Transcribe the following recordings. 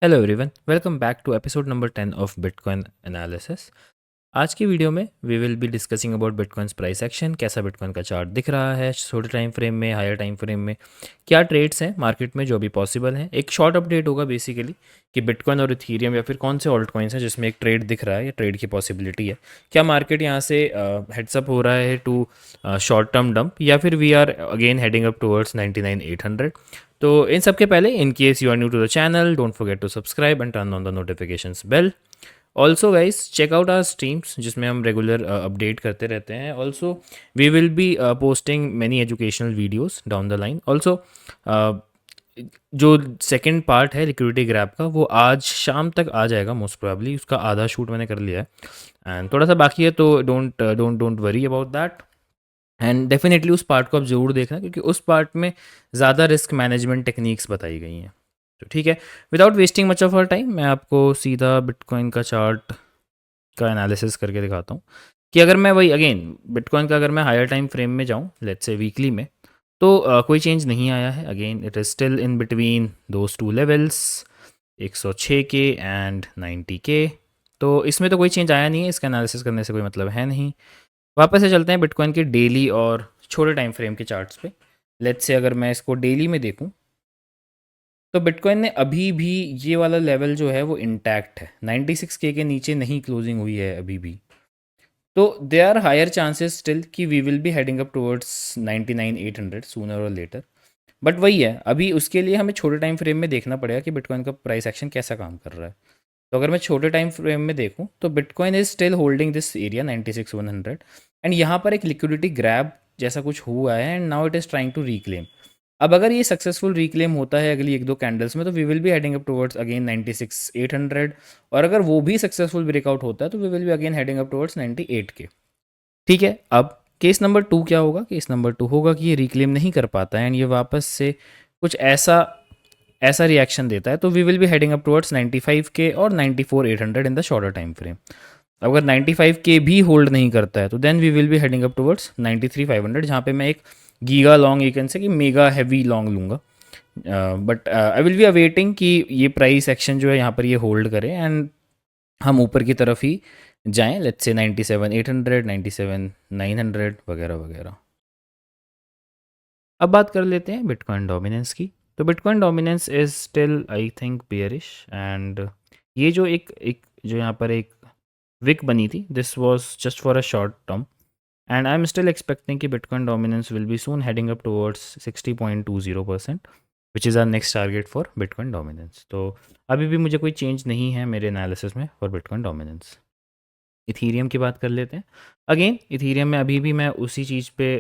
Hello everyone, welcome back to episode number 10 of Bitcoin analysis. आज की video में we will be discussing about Bitcoin's price action, कैसा Bitcoin का chart दिख रहा है छोटे टाइम फ्रेम में, हायर टाइम फ्रेम में, क्या ट्रेड्स हैं मार्केट में जो भी पॉसिबल हैं। एक शॉर्ट अपडेट होगा बेसिकली कि बिटकॉइन और इथीरियम या फिर कौन से ऑल्ट कॉइन्स हैं जिसमें एक ट्रेड दिख रहा है या ट्रेड की पॉसिबिलिटी है। क्या मार्केट यहाँ से हेड्सअप हो रहा है टू शॉर्ट टर्म डंप या फिर we are again heading up towards 99,800। तो इन सब के पहले, in case you are new to the channel, don't forget to subscribe and turn on the notifications bell. Also guys, check out our streams जिसमें हम regular update करते रहते हैं। Also we will be posting many educational videos down the line. Also जो second part है liquidity grab का, वो आज शाम तक आ जाएगा मोस्ट प्रोबेबली। उसका आधा शूट मैंने कर लिया है एंड थोड़ा सा बाकी है, तो don't don't don't worry about that. And definitely उस पार्ट को आप ज़रूर देखना, क्योंकि उस पार्ट में ज़्यादा रिस्क मैनेजमेंट टेक्निक्स बताई गई हैं। तो ठीक है, without wasting much of our time, मैं आपको सीधा बिटकॉइन का चार्ट का एनालिसिस करके दिखाता हूँ कि अगर मैं वही अगेन बिटकॉइन का अगर मैं हायर टाइम फ्रेम में जाऊँ, लेट्स से वीकली में, तो कोई चेंज नहीं आया है। Again it is still in between those two levels, 106 के एंड 90 के। तो इसमें तो कोई चेंज आया नहीं है, इसका एनालिसिस करने से कोई मतलब है नहीं। वापस से चलते हैं बिटकॉइन के डेली और छोटे टाइम फ्रेम के चार्ट्स पे। लेट्स से अगर मैं इसको डेली में देखूं, तो बिटकॉइन ने अभी भी ये वाला लेवल जो है वो इंटैक्ट है। 96K के नीचे नहीं क्लोजिंग हुई है अभी भी। तो they are higher chances still कि we will be heading up towards 99,800 sooner और लेटर। बट वही है, अभी उसके लिए हमें छोटे टाइम फ्रेम में देखना पड़ेगा कि बिटकॉइन का प्राइस एक्शन कैसा काम कर रहा है। तो अगर मैं छोटे टाइम फ्रेम में देखूं, तो Bitcoin is still holding this area 96,100 and यहाँ पर एक लिक्विडिटी ग्रैब जैसा कुछ हुआ है and now it is trying to reclaim. अब अगर ये सक्सेसफुल रिक्लेम होता है अगली एक दो कैंडल्स में, तो we will be heading up towards again 96,800। और अगर वो भी सक्सेसफुल ब्रेकआउट होता है, तो we will be again heading up towards 98 K. ठीक है, अब केस नंबर 2 क्या होगा? केस नंबर 2 होगा कि ये रिक्लेम नहीं कर पाता है एंड ये वापस से कुछ ऐसा ऐसा रिएक्शन देता है, तो we will be heading up towards 95 K और 94,800 in the shorter time frame. अगर 95 के भी होल्ड नहीं करता है, तो then we will be heading up towards 93,500, जहाँ पे मैं एक giga long, you can say कि मेगा हैवी लॉन्ग लूँगा। But I will be awaiting कि ये प्राइस एक्शन जो है यहाँ पर ये होल्ड करे एंड हम ऊपर की तरफ ही जाएं। लेट्स से 97,800, 97,900 वगैरह वगैरह। अब बात कर लेते हैं बिटकॉइन डोमिनेंस की। तो bitcoin dominance is still I think bearish and ये जो एक एक जो यहाँ पर एक विक बनी थी, this was just for a short term and I am still expecting कि Bitcoin dominance will be soon heading up towards 60.20%, which is our next target for Bitcoin dominance. तो अभी भी मुझे कोई चेंज नहीं है मेरे एनालिसिस में फॉर बिटकॉइन डोमिनेंस। इथीरियम की बात कर लेते हैं। अगेन इथीरियम में अभी भी मैं उसी चीज़ पे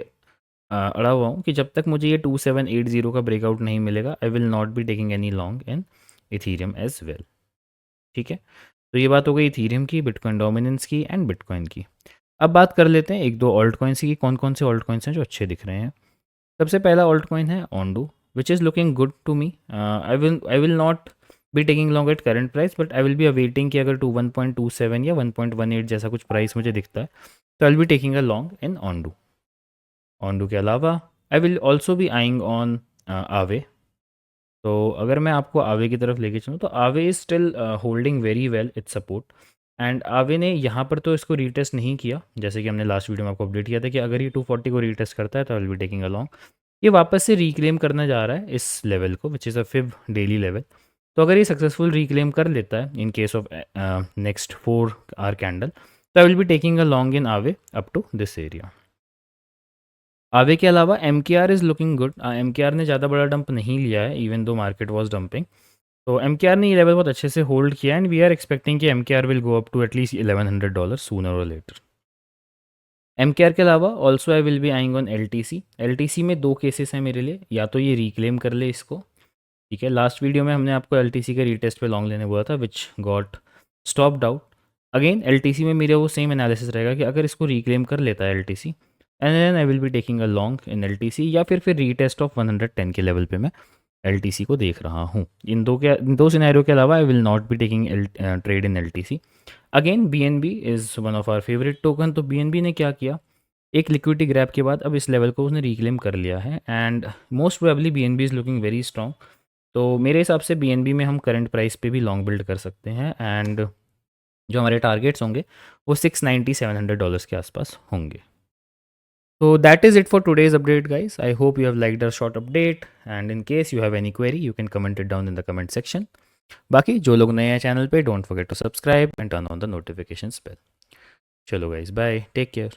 अड़ा हुआ हूँ कि जब तक मुझे ये 2780 का ब्रेकआउट नहीं मिलेगा, I will not be taking any long in Ethereum as well. ठीक है, तो ये बात हो गई इथीरियम की, बिटकॉइन डोमिनेंस की एंड बिटकॉइन की। अब बात कर लेते हैं एक दो ऑल्ट कॉइन्स की, कौन कौन से ऑल्ट कॉइन्स हैं जो अच्छे दिख रहे हैं। सबसे पहला ऑल्ट कॉइन है Ondo, which is looking good to me. I will not be taking long at current price, but I will be awaiting कि अगर 1.27 या 1.18 जैसा कुछ प्राइस मुझे दिखता है, तो I will be taking a long in Ondo. Ondo के अलावा I will also be eyeing on Aave. तो अगर मैं आपको आवे की तरफ लेके चलूँ, तो आवे is still holding very well it's support and आवे ने यहाँ पर तो इसको रीटेस्ट नहीं किया, जैसे कि हमने लास्ट वीडियो में आपको अपडेट किया था कि अगर ये 240 को रीटेस्ट करता है तो I will be taking along. ये वापस से रिक्लेम करने जा रहा है इस लेवल को, which is a fib daily level. तो अगर ये सक्सेसफुल रिक्लेम कर लेता है in case of next 4 hour candle, तो I will be taking a long in Aave up to this area. आवे के अलावा M K R is looking good. M K R ने ज़्यादा बड़ा डंप नहीं लिया है, even though market was dumping. तो एम के आर ने ये लेवल बहुत अच्छे से होल्ड किया एंड वी आर एक्सपेक्टिंग कि M K R will go up to at least $1,100 sooner और लेटर। एम के आर के अलावा also I will be eyeing on L T C. L T C में दो केसेस हैं मेरे लिए, या तो ये रिक्लेम कर ले इसको। ठीक है, लास्ट वीडियो में हमने आपको एल टी सी के रीटेस्ट पे लॉन्ग लेने बोला था, which got stopped out. Again L T C में मेरा वो सेम एनालिसिस रहेगा कि अगर इसको रिक्लेम कर लेता है L T C, and then I will be taking a long in L T C, या फिर रीटेस्ट ऑफ 110 के लेवल पे मैं एल टी सी को देख रहा हूँ। इन दो सिनेरियो के अलावा I will not be taking trade in L T C. Again B N B is one of our favourite token. तो बी एन बी ने क्या किया, एक लिक्विडिटी ग्रैब के बाद अब इस लेवल को उसने रिक्लेम कर लिया है and most probably B N B is looking very strong. तो मेरे हिसाब से BNB में हम करंट प्राइस पे भी लॉन्ग बिल्ड कर सकते हैं एंड जो हमारे टारगेट्स होंगे वो $690-700 के आसपास होंगे. So that is it for today's update, guys. I hope you have liked our short update, and in case you have any query, you can comment it down in the comment section. बाकी जो लोग नए हैं channel पे, don't forget to subscribe and turn on the notifications bell. चलो guys, bye, take care.